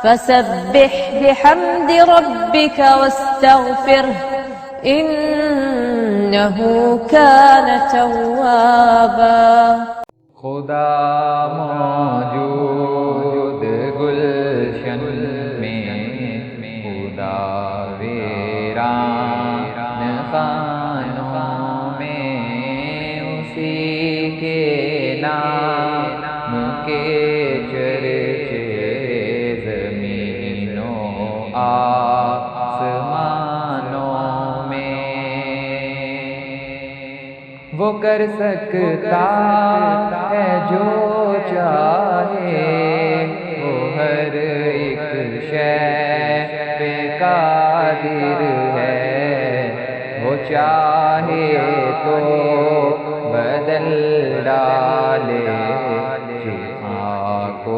فسبح بحمد ربك واستغفره إنه كان توابا۔ خدا موجود گلشن میں، خدا ویران خانوں میں، اسی کے نام کے چرچے زمینوں آسمانوں میں۔ وہ کر سکتا ہے جو چاہے، وہ ہر ایک شے پہ قادر ہے، وہ چاہے تو بدل ڈالے خاک و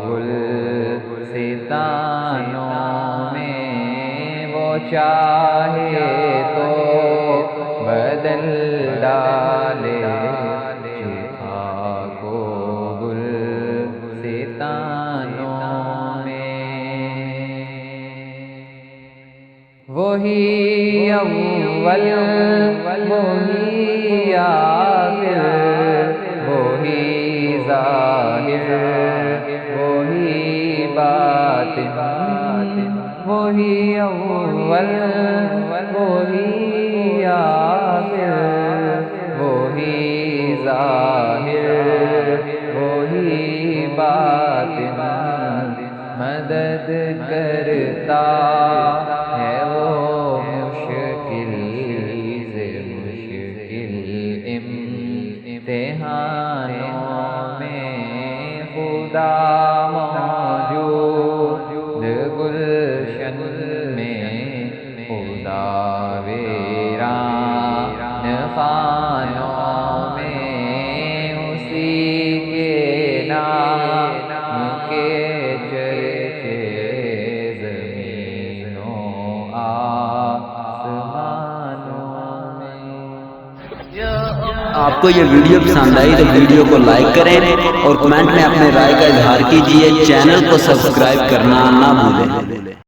گلستانوں میں، وہ چاہے تو بدل ڈالے خاک و گلستانوں میں۔ وہی اول وہی آخر، وہی ظاہر وہی باطن، وہی اول وہی آخر وہی ظاہر وہی باطن، مدد کرتا ہے وہ مشکل سے مشکل امتحانوں میں۔ خدا موجود گلشن میں، خدا ویران خانوں میں، اسی کے نام کے چرچے زمینوں آسمانوں میں۔ آپ کو یہ ویڈیو پسند آئی تو ویڈیو کو لائک کریں اور کمنٹ میں اپنے رائے کا اظہار کیجیے۔ چینل کو سبسکرائب کرنا نہ بھولیں۔